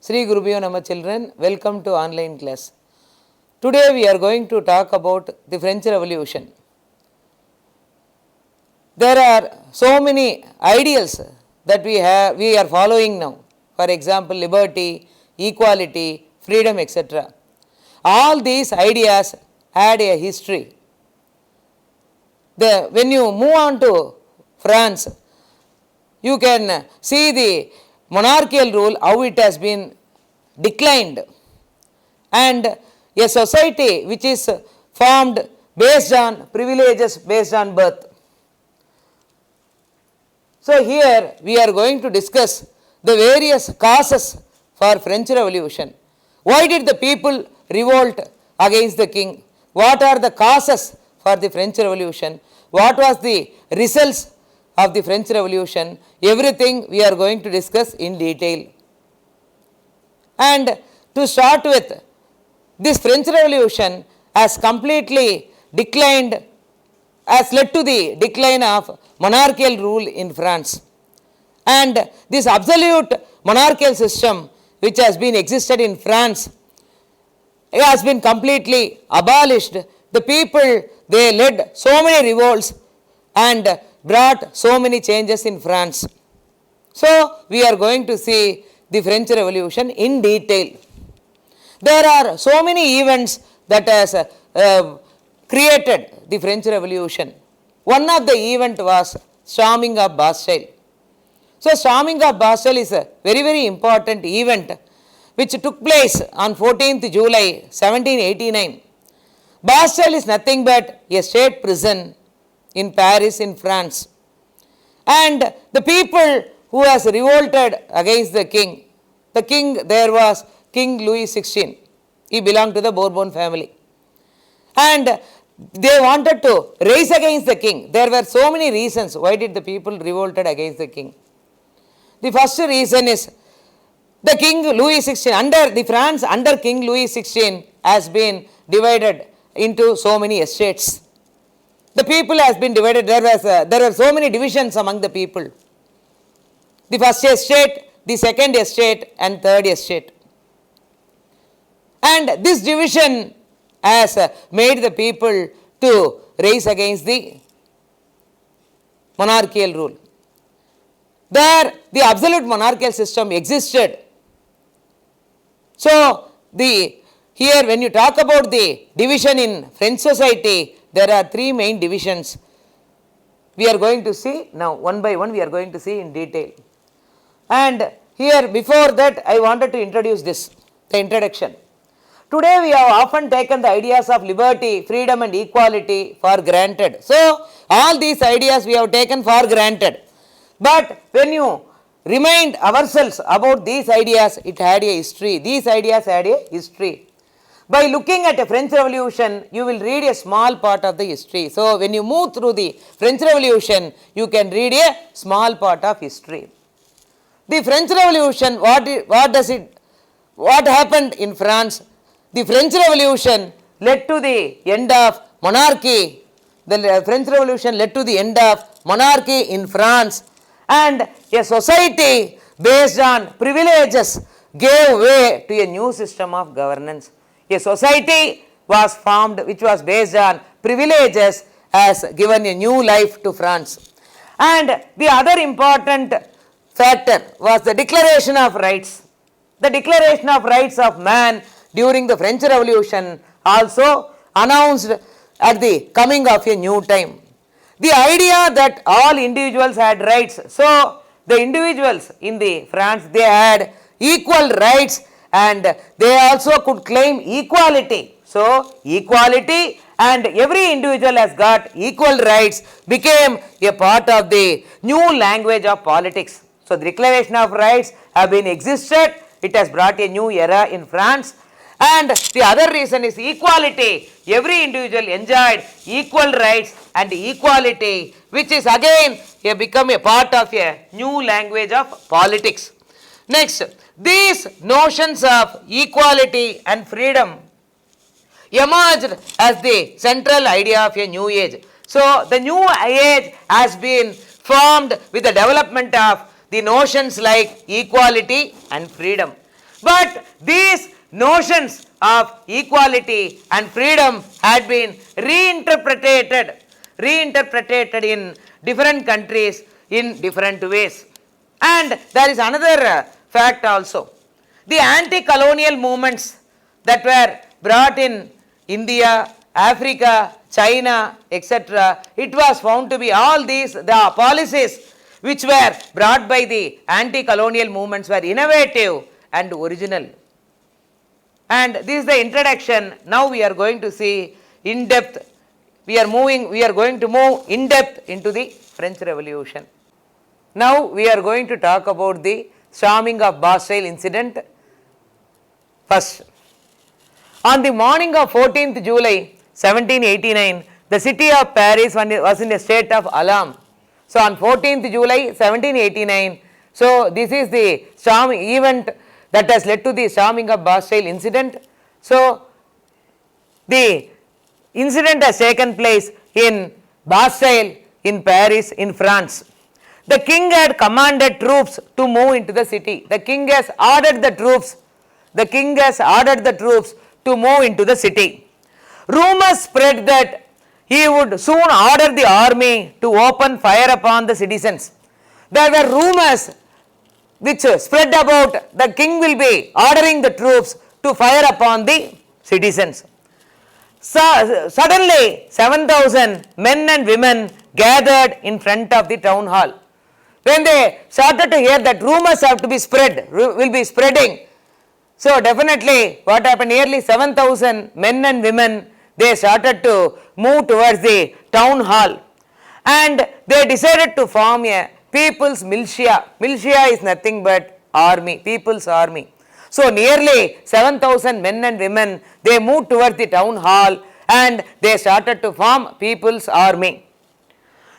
Sri Gurubhyo Nama children, welcome to online class. Today we are going to talk about the French Revolution. There are so many ideals that we are following now. For example, liberty, equality, freedom, etc. All these ideas had a history. When you move on to France, you can see the monarchical rule, how it has been declined, and a society which is formed based on privileges based on birth. So here we are going to discuss the various causes for French Revolution. Why did the people revolt against the king? What are the causes for the French Revolution? What was the results of the French Revolution? Everything we are going to discuss in detail. And to start with, this French Revolution has completely declined, has led to the decline of monarchical rule in France. And this absolute monarchical system which has been existed in France, it has been completely abolished. The people, they led so many revolts and brought so many changes in France. So we are going to see the French Revolution in detail. There are so many events that has created the French Revolution. One of the event was storming of Bastille. So storming of Bastille is a very, very important event which took place on 14th July 1789. Bastille is nothing but a state prison in Paris in France. And the people who has revolted against the king there was King Louis XVI. He belonged to the Bourbon family. And they wanted to rise against the king. There were so many reasons why did the people revolted against the king. The first reason is the King Louis XVI, France under King Louis XVI has been divided into so many estates. The people has been divided, there were so many divisions among the people. The first estate, the second estate and third estate. And this division has made the people to rise against the monarchical rule. There the absolute monarchical system existed. So here when you talk about the division in French society, there are three main divisions. We are going to see now one by one, we are going to see in detail. And here before that I wanted to introduce this, the introduction. Today we have often taken the ideas of liberty, freedom and equality for granted. So all these ideas we have taken for granted. But when you remind ourselves about these ideas, it had a history. These ideas had a history. By looking at a French Revolution, you will read a small part of the history. So when you move through the French Revolution, you can read a small part of history. The French Revolution, what happened in France? The French Revolution led to the end of monarchy. The French Revolution led to the end of monarchy in France, and a society based on privileges gave way to a new system of governance. A society was formed which was based on privileges has given a new life to France. And the other important factor was the Declaration of Rights. The Declaration of Rights of Man during the French Revolution also announced at the coming of a new time. The idea that all individuals had rights. So the individuals in the France, they had equal rights and they also could claim equality. So equality and every individual has got equal rights became a part of the new language of politics. So the Declaration of Rights have been existed. It has brought a new era in France. And the other reason is equality. Every individual enjoyed equal rights and equality, which is again become a part of a new language of politics. Next, these notions of equality and freedom emerged as the central idea of a new age. So the new age has been formed with the development of the notions like equality and freedom. But these notions of equality and freedom had been reinterpreted in different countries in different ways. And there is another fact also. The anti-colonial movements that were brought in India, Africa, China, etc., it was found to be all these, the policies which were brought by the anti-colonial movements were innovative and original. And this is the introduction. Now we are going to see in depth, we are going to move in depth into the French Revolution. Now we are going to talk about the storming of Bastille incident first. On the morning of 14th July 1789, the city of Paris was in a state of alarm. So on 14th July 1789, so this is the storming event that has led to the storming of Bastille incident. So the incident has taken place in Bastille in Paris in France. The king had commanded troops to move into the city. The king has ordered the troops to move into the city. Rumors spread that he would soon order the army to open fire upon the citizens. There were rumors which spread about the king will be ordering the troops to fire upon the citizens. So, suddenly 7,000 men and women gathered in front of the town hall. When they started to hear that rumors have to be spread, will be spreading, so definitely what happened, nearly 7,000 men and women, they started to move towards the town hall, and they decided to form a people's militia. Militia is nothing but army, people's army. So nearly 7,000 men and women, they moved towards the town hall and they started to form people's army.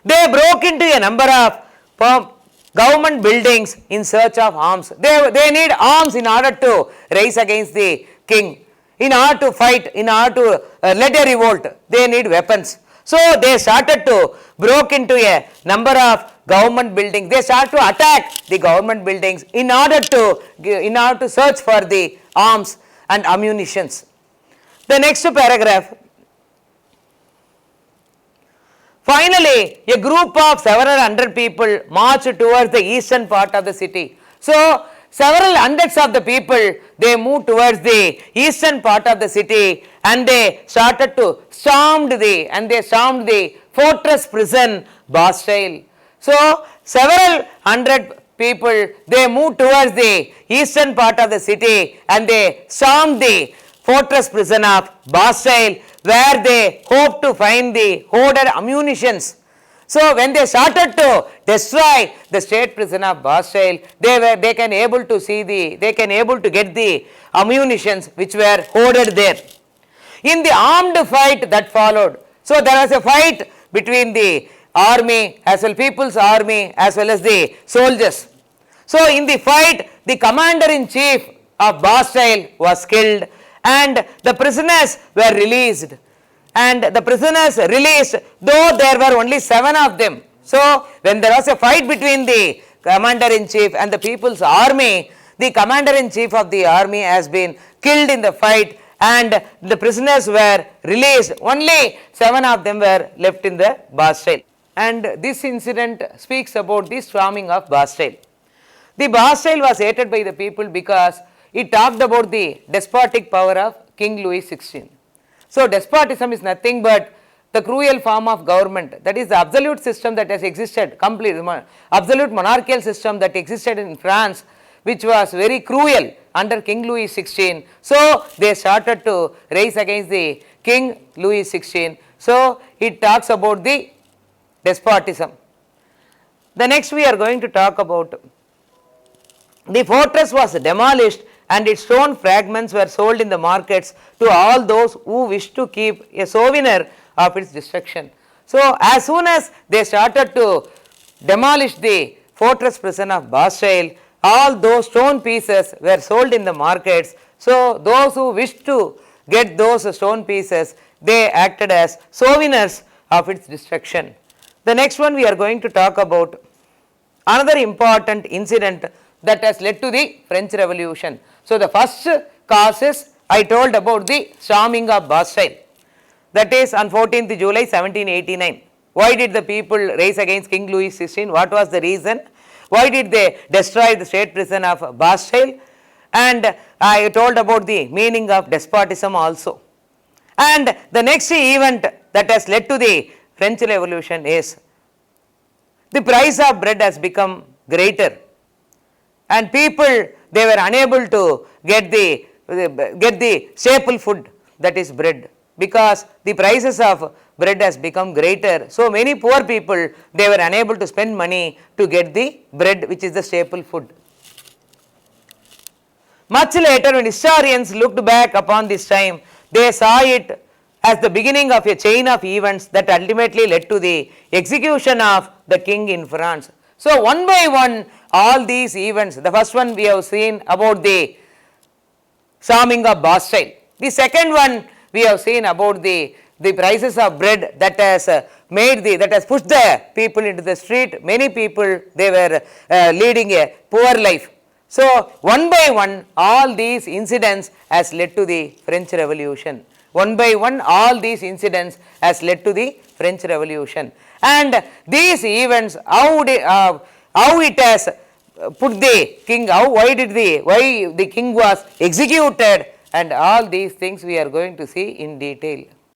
They broke into a number of government buildings in search of arms. They need arms in order to rise against the king. In order to fight, in order to lead a revolt, they need weapons. So they started to broke into a number of government buildings. They started to attack the government buildings in order to search for the arms and ammunitions. The next paragraph. Finally, a group of several hundred people marched towards the eastern part of the city. So several hundreds of the people, they moved towards the eastern part of the city and they started to storm the fortress prison Bastille. So several hundred people, they moved towards the eastern part of the city and they stormed the fortress prison of Bastille, where they hoped to find the hoarded ammunitions. So when they started to destroy the state prison of Bastille, they can able to get the ammunitions which were hoarded there. In the armed fight that followed, so there was a fight between the army as well, people's army as well as the soldiers. So in the fight, the commander-in-chief of Bastille was killed and the prisoners were released. And the prisoners released, though there were only 7 of them. So when there was a fight between the commander-in-chief and the people's army, the commander-in-chief of the army has been killed in the fight and the prisoners were released. Only 7 of them were left in the Bastille. And this incident speaks about the storming of Bastille. The Bastille was hated by the people because it talked about the despotic power of King Louis XVI. So despotism is nothing but the cruel form of government, that is the absolute system that has existed, complete absolute monarchical system that existed in France, which was very cruel under King Louis XVI. So they started to rise against the King Louis XVI. So it talks about the despotism. The next we are going to talk about the fortress was demolished and its stone fragments were sold in the markets to all those who wished to keep a souvenir of its destruction. So as soon as they started to demolish the fortress prison of Bastille, all those stone pieces were sold in the markets. So those who wished to get those stone pieces, they acted as souvenirs of its destruction. The next one we are going to talk about another important incident that has led to the French Revolution. So, the first cause is I told about the storming of Bastille, that is on 14th July 1789. Why did the people raise against King Louis XVI? What was the reason? Why did they destroy the state prison of Bastille? And I told about the meaning of despotism also. And the next event that has led to the French Revolution is the price of bread has become greater, and people, they were unable to get the staple food, that is bread, because the prices of bread has become greater. So many poor people, they were unable to spend money to get the bread, which is the staple food. Much later, when historians looked back upon this time, they saw it as the beginning of a chain of events that ultimately led to the execution of the king in France. So one by one, all these events, the first one we have seen about the storming of Bastille. The second one we have seen about the prices of bread that has that has pushed the people into the street. Many people, they were leading a poor life. So one by one, all these incidents has led to the French Revolution. One by one, all these incidents has led to the French Revolution. And these events, how it has put the king, why the king was executed, and all these things we are going to see in detail.